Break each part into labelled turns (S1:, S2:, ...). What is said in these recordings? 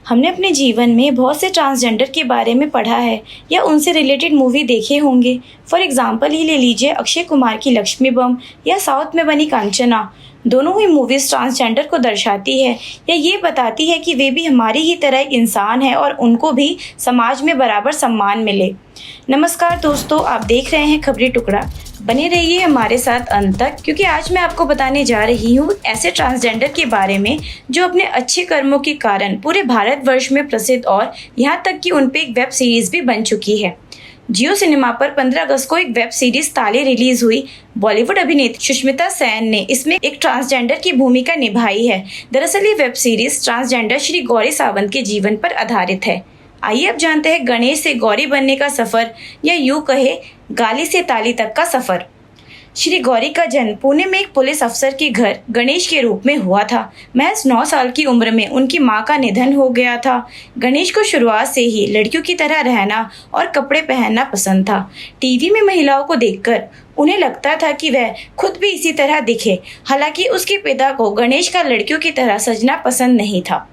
S1: हमने अपने जीवन में बहुत से ट्रांसजेंडर के बारे में पढ़ा है या उनसे रिलेटेड मूवी देखे होंगे। फॉर एग्जांपल ही ले लीजिए अक्षय कुमार की लक्ष्मी बम या साउथ में बनी कांचना। दोनों ही मूवीज़ ट्रांसजेंडर को दर्शाती है या ये बताती है कि वे भी हमारी ही तरह एक इंसान है और उनको भी समाज में बराबर सम्मान मिले। नमस्कार दोस्तों, आप देख रहे हैं खबरी टुकड़ा। बने रहिए हमारे साथ अंत तक, क्योंकि आज मैं आपको बताने जा रही हूँ ऐसे ट्रांसजेंडर के बारे में जो अपने अच्छे कर्मों के कारण पूरे भारतवर्ष में प्रसिद्ध और यहाँ तक कि उन पे एक वेब सीरीज भी बन चुकी है। जियो सिनेमा पर 15 अगस्त को एक वेब सीरीज ताले रिलीज हुई। बॉलीवुड अभिनेत्री सुष्मिता सेन ने इसमें एक ट्रांसजेंडर की भूमिका निभाई है। दरअसल ये web series transgender Shri Gauri Sawant के जीवन पर आधारित है। आइए अब जानते हैं गणेश से गौरी बनने का सफर, या यूं कहे गाली से ताली तक का सफर। श्री गौरी का जन्म पुणे में एक पुलिस अफसर के घर गणेश के रूप में हुआ था। महज 9 साल की उम्र में उनकी मां का निधन हो गया था। गणेश को शुरुआत से ही लड़कियों की तरह रहना और कपड़े पहनना पसंद था। टीवी में महिलाओं को देखकर उन्हें लगता था कि वह खुद भी इसी तरह दिखे। हालांकि उसके पिता को गणेश का लड़कियों की तरह सजना पसंद नहीं था।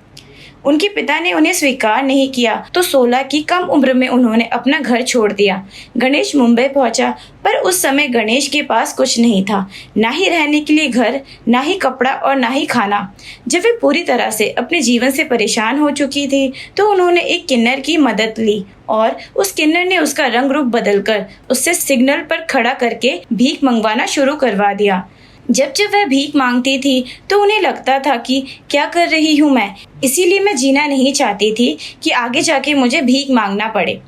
S1: उनके पिता ने उन्हें स्वीकार नहीं किया तो 16 की कम उम्र में उन्होंने अपना घर छोड़ दिया। गणेश मुंबई पहुंचा, पर उस समय गणेश के पास कुछ नहीं था, ना ही रहने के लिए घर, ना ही कपड़ा और ना ही खाना। जब वे पूरी तरह से अपने जीवन से परेशान हो चुकी थी तो उन्होंने एक किन्नर की मदद ली और उस किन्नर ने उसका रंग रूप बदलकर उससे सिग्नल पर खड़ा करके भीख मंगवाना शुरू करवा दिया। जब वह भीख मांगती थी तो उन्हें लगता था कि क्या कर रही हूँ मैं, इसीलिए मैं जीना नहीं चाहती थी कि आगे जाके मुझे भीख मांगना पड़े।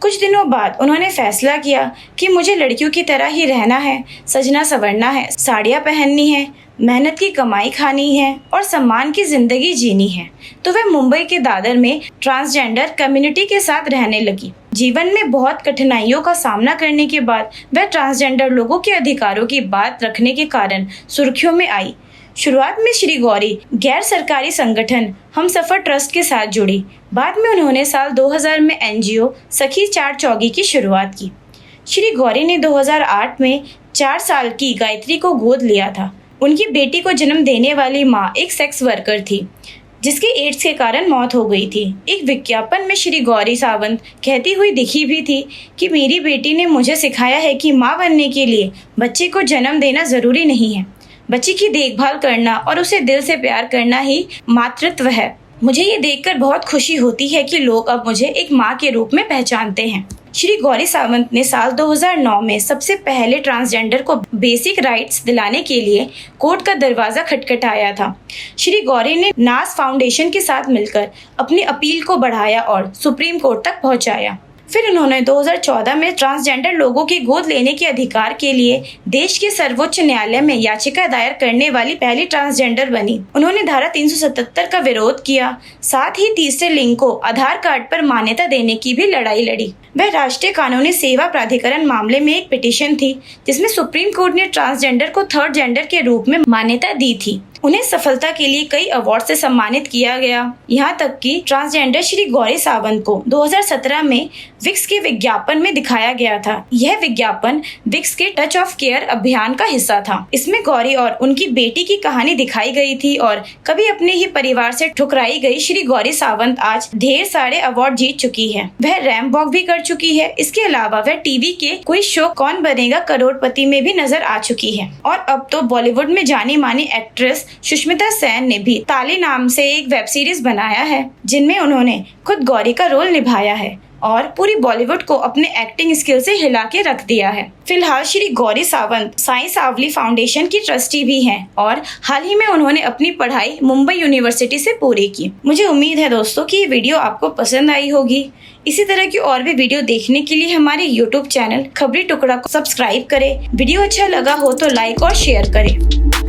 S1: कुछ दिनों बाद उन्होंने फैसला किया कि मुझे लड़कियों की तरह ही रहना है, सजना संवरना है, साड़ियाँ पहननी है, मेहनत की कमाई खानी है और सम्मान की जिंदगी जीनी है। तो वह मुंबई के दादर में ट्रांसजेंडर कम्युनिटी के साथ रहने लगी। जीवन में बहुत कठिनाइयों का सामना करने के बाद वह ट्रांसजेंडर लोगों के अधिकारों की बात रखने के कारण सुर्खियों में आई। शुरुआत में श्री गौरी गैर सरकारी संगठन हमसफर ट्रस्ट के साथ जुड़ी। बाद में उन्होंने साल 2000 में एनजीओ सखी चार चौगी की शुरुआत की। श्री गौरी ने 2008 में 4 साल की गायत्री को गोद लिया था। उनकी बेटी को जन्म देने वाली माँ एक सेक्स वर्कर थी, जिसके एड्स के कारण मौत हो गई थी। एक विज्ञापन में श्री गौरी सावंत कहती हुई दिखी भी थी कि मेरी बेटी ने मुझे सिखाया है कि माँ बनने के लिए बच्चे को जन्म देना जरूरी नहीं है, बच्चे की देखभाल करना और उसे दिल से प्यार करना ही मातृत्व है। मुझे ये देखकर बहुत खुशी होती है कि लोग अब मुझे एक माँ के रूप में पहचानते हैं। श्री गौरी सावंत ने साल 2009 में सबसे पहले ट्रांसजेंडर को बेसिक राइट्स दिलाने के लिए कोर्ट का दरवाजा खटखटाया था। श्री गौरी ने नास फाउंडेशन के साथ मिलकर अपनी अपील को बढ़ाया और सुप्रीम कोर्ट तक पहुंचाया। फिर उन्होंने 2014 में ट्रांसजेंडर लोगों की गोद लेने के अधिकार के लिए देश के सर्वोच्च न्यायालय में याचिका दायर करने वाली पहली ट्रांसजेंडर बनी। उन्होंने धारा 377 का विरोध किया, साथ ही तीसरे लिंग को आधार कार्ड पर मान्यता देने की भी लड़ाई लड़ी। वह राष्ट्रीय कानूनी सेवा प्राधिकरण मामले में एक पिटीशन थी जिसमें सुप्रीम कोर्ट ने ट्रांसजेंडर को थर्ड जेंडर के रूप में मान्यता दी थी। उन्हें सफलता के लिए कई अवार्ड से सम्मानित किया गया। यहाँ तक कि ट्रांसजेंडर श्री गौरी सावंत को 2017 में विक्स के विज्ञापन में दिखाया गया था। यह विज्ञापन विक्स के टच ऑफ केयर अभियान का हिस्सा था। इसमें गौरी और उनकी बेटी की कहानी दिखाई गई थी और कभी अपने ही परिवार से ठुकराई गई श्री गौरी सावंत आज ढेर सारे अवार्ड जीत चुकी है। वह रैंप वॉक भी कर चुकी है। इसके अलावा वह टीवी के कोई शो कौन बनेगा करोड़पति में भी नजर आ चुकी है। और अब तो बॉलीवुड में जानी मानी एक्ट्रेस सुष्मिता सेन ने भी ताले नाम से एक वेब सीरीज बनाया है, जिनमें उन्होंने खुद गौरी का रोल निभाया है और पूरी बॉलीवुड को अपने एक्टिंग स्किल से हिला के रख दिया है। फिलहाल श्री गौरी सावंत साई सावली फाउंडेशन की ट्रस्टी भी हैं और हाल ही में उन्होंने अपनी पढ़ाई मुंबई यूनिवर्सिटी से पूरी की। मुझे उम्मीद है दोस्तों कि ये वीडियो आपको पसंद आई होगी। इसी तरह की और भी वीडियो देखने के लिए हमारे यूट्यूब चैनल खबरी टुकड़ा को सब्सक्राइब करें। वीडियो अच्छा लगा हो तो लाइक और शेयर करें।